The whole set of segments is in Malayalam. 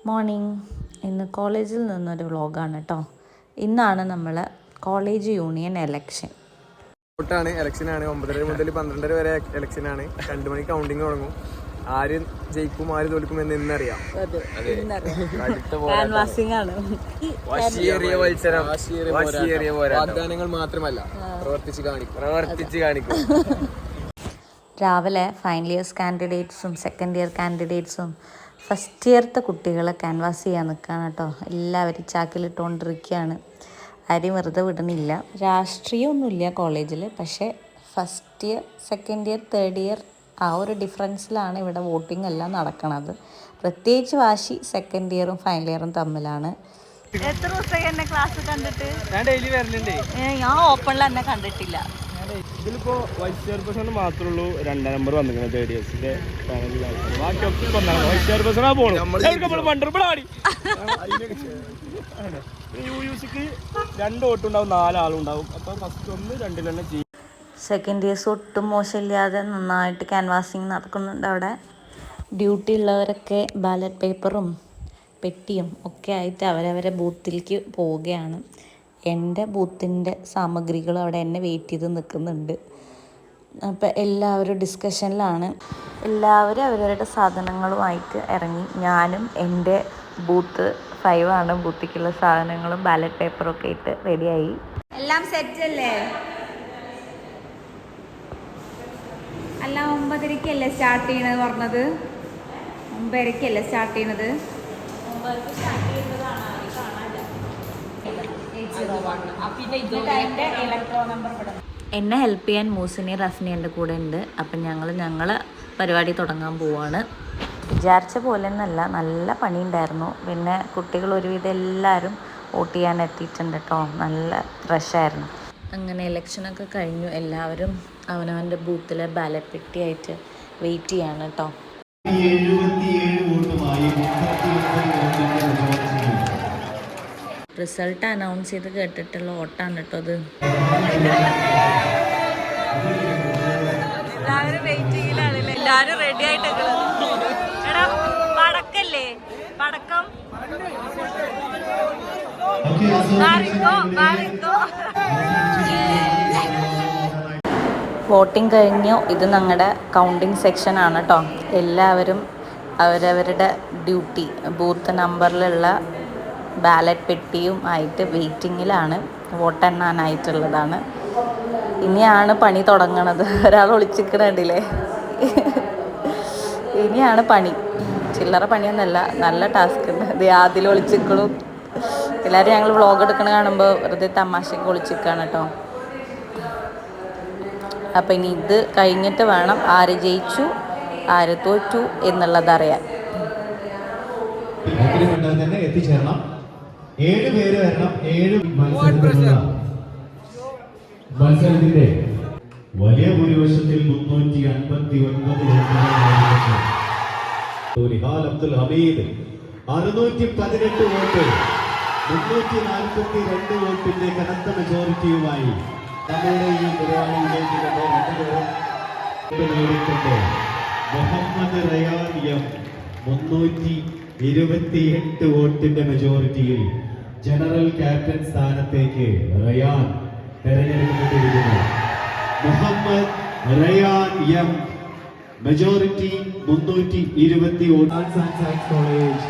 മോർണിംഗ്. ഇന്ന് കോളേജിൽ നിന്നൊരു വ്ളോഗാണ് കേട്ടോ. ഇന്നാണ് നമ്മൾ കോളേജ് യൂണിയൻ എലക്ഷൻ. ഇലക്ഷനാണ് 9:30 മുതൽ 12:30 വരെ ഇലക്ഷനാണ്. 2 മണിക്ക് കൗണ്ടിങ് തുടങ്ങും. ആര് ജയിക്കും ആര് തോൽക്കും എന്ന് ഇന്നറിയാം. വാഗ്ദാനങ്ങൾ മാത്രമല്ല, പ്രവർത്തിച്ച് കാണിക്കും. രാവിലെ ഫൈനൽ ഇയേഴ്സ് കാൻഡിഡേറ്റ്സും സെക്കൻഡ് ഇയർ കാൻഡിഡേറ്റ്സും ഫസ്റ്റ് ഇയർത്തെ കുട്ടികളെ ക്യാൻവാസ് ചെയ്യാൻ നിൽക്കുകയാണ് കേട്ടോ. എല്ലാവരും ചാക്കിലിട്ടുകൊണ്ടിരിക്കുകയാണ്. ആരെയും വെറുതെ വിടണില്ല. രാഷ്ട്രീയമൊന്നുമില്ല കോളേജിൽ, പക്ഷേ first year second year third year ആ ഒരു ഡിഫറൻസിലാണ് ഇവിടെ വോട്ടിംഗ് എല്ലാം നടക്കുന്നത്. പ്രത്യേകിച്ച് വാശി സെക്കൻഡ് ഇയറും ഫൈനൽ ഇയറും തമ്മിലാണ്. എത്ര ദിവസമായി എന്നെ ക്ലാസ് കണ്ടിട്ട്? ഞാൻ ഡെയിലി വരലുണ്ട്. ഞാൻ ഓപ്പണിൽ എന്നെ കണ്ടിട്ടില്ല. ഇതിലിപ്പോ വൈസ് ചെയർപേഴ്സൺ മാത്രമേ ഉള്ളൂ 2 നമ്പർ വന്നിരിക്കുന്നത് തേർഡ് ഇയേഴ്സിന്റെ വൈസ് ചെയർപേഴ്സണാ പോകണം. യുസിക്ക് 2 വോട്ടുണ്ടാവും, 4 ആളുണ്ടാവും. അപ്പൊ ഫസ്റ്റ് 1 2 ചെയ്യും. സെക്കൻഡ് ഇയേഴ്സ് ഒട്ടും മോശമില്ലാതെ നന്നായിട്ട് ക്യാൻവാസിങ് നടക്കുന്നുണ്ട് അവിടെ. ഡ്യൂട്ടി ഉള്ളവരൊക്കെ ബാലറ്റ് പേപ്പറും പെട്ടിയും ഒക്കെ ആയിട്ട് അവരവരെ ബൂത്തിലേക്ക് പോവുകയാണ്. എൻ്റെ ബൂത്തിൻ്റെ സാമഗ്രികളും അവിടെ എന്നെ വെയിറ്റ് ചെയ്ത് നിൽക്കുന്നുണ്ട്. അപ്പം എല്ലാവരും ഡിസ്കഷനിലാണ്. എല്ലാവരും അവരവരുടെ സാധനങ്ങളുമായിട്ട് ഇറങ്ങി. ഞാനും എൻ്റെ ബൂത്ത് 5 ആണ്. ബൂത്തിക്കുള്ള സാധനങ്ങളും ബാലറ്റ് പേപ്പറും ഒക്കെ ഇട്ട് റെഡിയായി. എല്ലാം സെറ്റ് അല്ലേ? അല്ല 9:30-ക്കല്ലേ സ്റ്റാർട്ട് ചെയ്യണത് പറഞ്ഞത്? 9:30-ക്കല്ലേ സ്റ്റാർട്ട് ചെയ്യണത്? 9:00-ക്ക് സ്റ്റാർട്ട് ചെയ്യുന്നതാണ്. എന്നെ ഹെൽപ്പ് ചെയ്യാൻ മൂസിനി റഫ്നി എൻ്റെ കൂടെ ഉണ്ട്. അപ്പം ഞങ്ങൾ പരിപാടി തുടങ്ങാൻ പോവാണ്. വിചാരിച്ച പോലെ ഒന്നല്ല, നല്ല പണിയുണ്ടായിരുന്നു. പിന്നെ കുട്ടികൾ ഒരുവിധം എല്ലാവരും വോട്ട് ചെയ്യാൻ എത്തിയിട്ടുണ്ട് കേട്ടോ. നല്ല റഷായിരുന്നു. അങ്ങനെ ഇലക്ഷനൊക്കെ കഴിഞ്ഞു. എല്ലാവരും അവനവൻ്റെ ബൂത്തിലെ ബാലറ്റ് പെട്ടിയായിട്ട് വെയിറ്റ് ചെയ്യാണ് കേട്ടോ. റിസൾട്ട് അനൗൺസ് ചെയ്ത് കേട്ടിട്ടുള്ള വോട്ടാണ് കേട്ടോ അത്. എല്ലാവരും വെയിറ്റിങ്ങിലാണല്ലേ? എല്ലാവരും റെഡി ആയിട്ട്. എടാ പടക്കല്ലേ? പടക്കം വോട്ടിംഗ് കഴിഞ്ഞു. ഇത് ഞങ്ങളുടെ കൗണ്ടിങ് സെക്ഷനാണ് കേട്ടോ. എല്ലാവരും അവരവരുടെ ഡ്യൂട്ടി ബൂത്ത് നമ്പറിലുള്ള ബാലറ്റ് പെട്ടിയും ആയിട്ട് വെയിറ്റിങ്ങിലാണ്. വോട്ടെണ്ണാനായിട്ടുള്ളതാണ്. ഇനിയാണ് പണി തുടങ്ങണത്. ഒരാൾ ഒളിച്ചിക്കണുണ്ടല്ലേ? ഇനിയാണ് പണി. ചില്ലറ പണിയൊന്നുമല്ല, നല്ല ടാസ്ക് ഉണ്ട്. ഇത് ആദ്യം ഒളിച്ചിക്കണു. എല്ലാവരും ഞങ്ങൾ വ്ളോഗ് എടുക്കണ കാണുമ്പോൾ വെറുതെ തമാശയ്ക്ക് ഒളിച്ചിക്കാണ് കേട്ടോ. അപ്പം ഇനി ഇത് കഴിഞ്ഞിട്ട് വേണം ആര് ജയിച്ചു ആര് തോറ്റു എന്നുള്ളതറിയാൻ. എത്തിച്ചേരണം. 7 പേര് വരണം. 7 മത്സരത്തിന്റെ വലിയ ഭൂരിപക്ഷത്തിൽ 359 അബ്ദുൽ ഹമീദ് 618 വോട്ട്, 342 വോട്ടിന്റെ കനത്ത മെജോറിറ്റിയുമായി നമ്മുടെ ഈ പരിപാടിയിലേക്ക് നേടിക്കൊണ്ട് മുഹമ്മദ് റയാൻ എം 328 വോട്ടിന്റെ മെജോറിറ്റിയിൽ ജനറൽ ക്യാപ്റ്റൻ സ്ഥാനത്തേക്ക് റയാൻ തെരഞ്ഞെടുക്കപ്പെട്ടിരിക്കുന്നു. Muhammad Rayan M majority 320 vote. Science college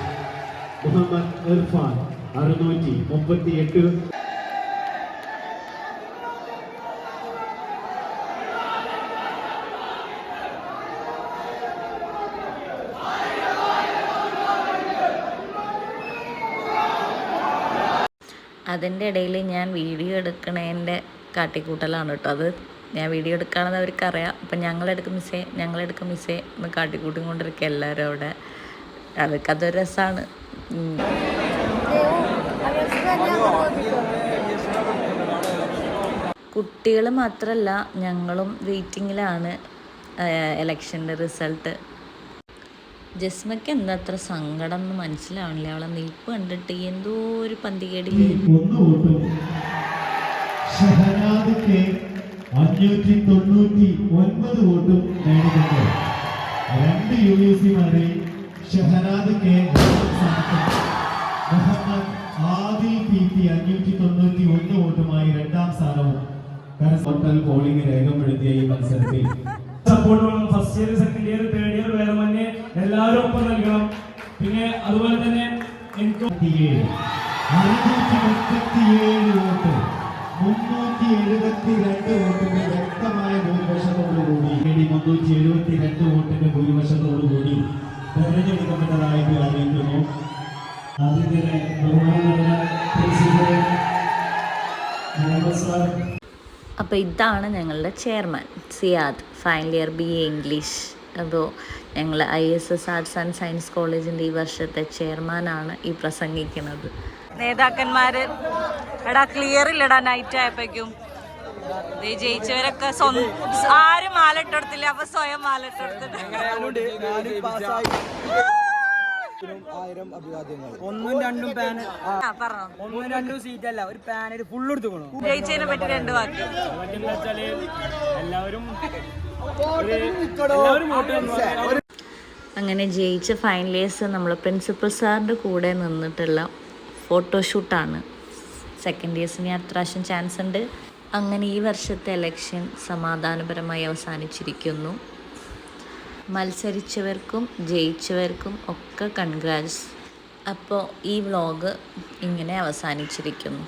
Muhammad Irfan 638. അതിൻ്റെ ഇടയിൽ ഞാൻ വീഡിയോ എടുക്കണതിൻ്റെ കാട്ടിക്കൂട്ടലാണ് കേട്ടോ. അത് ഞാൻ വീഡിയോ എടുക്കുകയാണെന്ന് അവർക്കറിയാം. അപ്പം ഞങ്ങളെടുക്കും മിസ്സേ എന്ന് കാട്ടിക്കൂട്ടി കൊണ്ടിരിക്കുക എല്ലാവരും അവിടെ. അതൊരു രസമാണ്. കുട്ടികൾ മാത്രമല്ല, ഞങ്ങളും വെയിറ്റിങ്ങിലാണ് ഇലക്ഷൻ്റെ റിസൾട്ട്. ജസ്മയ്ക്ക് എന്താ അത്ര സങ്കടം എന്ന് മനസ്സിലാവണില്ല. അവളെ നിൽപ്പ് കണ്ടിട്ട് എന്തോ ഒരു പന്തികേടില്. 1 വോട്ടും ഷഹനാദ് കെ 599 വോട്ടും നേടിക്കൊണ്ട് 2 യുഎസിമാരെ ഷഹനാദ് കെ മുഹമ്മദ് ആദിൽ PT 591 വോട്ടുമായി 2ാം സ്ഥാനവും ടോട്ടൽ പോളിംഗ് രേഖപ്പെടുത്തിയ ഈ മത്സരത്തിൽ സപ്പോർട്ട് വേണം. First year, second year, third year വേറെ തന്നെ എല്ലാവരും ഒപ്പം നൽകണം. പിന്നെ അതുപോലെ തന്നെ എനിക്ക് 637 വോട്ട് 372 വോട്ടിന്റെ വ്യക്തമായ ഭൂരിപക്ഷത്തോടുകൂടി 372 വോട്ടിന്റെ ഭൂരിപക്ഷത്തോടുകൂടി തെരഞ്ഞെടുക്കപ്പെട്ടതായിട്ട് അറിയിക്കുന്നു. അതിന്റെ ബഹുമാനമുള്ള പ്രിൻസിപ്പൽ മുഹമ്മദ് സാർ. അപ്പോൾ ഇതാണ് ഞങ്ങളുടെ chairman Siyad, final year BA English. അപ്പോൾ ഞങ്ങൾ ISS ആർട്സ് ആൻഡ് സയൻസ് കോളേജിൻ്റെ ഈ വർഷത്തെ ചെയർമാനാണ് ഈ പ്രസംഗിക്കുന്നത്. നേതാക്കന്മാർ എടാ ക്ലിയർ ഇല്ലടാ നൈറ്റ് ആയപ്പോഴേക്കും. ജയിച്ചവരൊക്കെ ആരും മാലിട്ടെടുത്തില്ല, അപ്പൊ സ്വയം മാലിട്ടെടുത്തിട്ട്. 1000 അഭിവാദ്യങ്ങൾ. 1ഉം 2ഉം പാനൽ, 1ഉം 2ഉം സീറ്റ് അല്ല, ഒരു പാനൽ ഫുൾ എടുത്തുക്കണു. ജയിച്ചതിനെ പറ്റി 2 വാക്ക്. അങ്ങനെ ജയിച്ച ഫൈനലിയേഴ്സ് നമ്മൾ പ്രിൻസിപ്പൽ സാറിൻ്റെ കൂടെ നിന്നിട്ടുള്ള ഫോട്ടോഷൂട്ടാണ്. സെക്കൻഡ് ഇയേഴ്സിന് അത്യാവശ്യം ചാൻസ് ഉണ്ട്. അങ്ങനെ ഈ വർഷത്തെ ഇലക്ഷൻ സമാധാനപരമായി അവസാനിച്ചിരിക്കുന്നു. മത്സരിച്ചവർക്കും ജയിച്ചവർക്കും ഒക്കെ കൺഗ്രാറ്റ്സ്. അപ്പോൾ ഈ വ്ളോഗ് ഇങ്ങനെ അവസാനിച്ചിരിക്കുന്നു.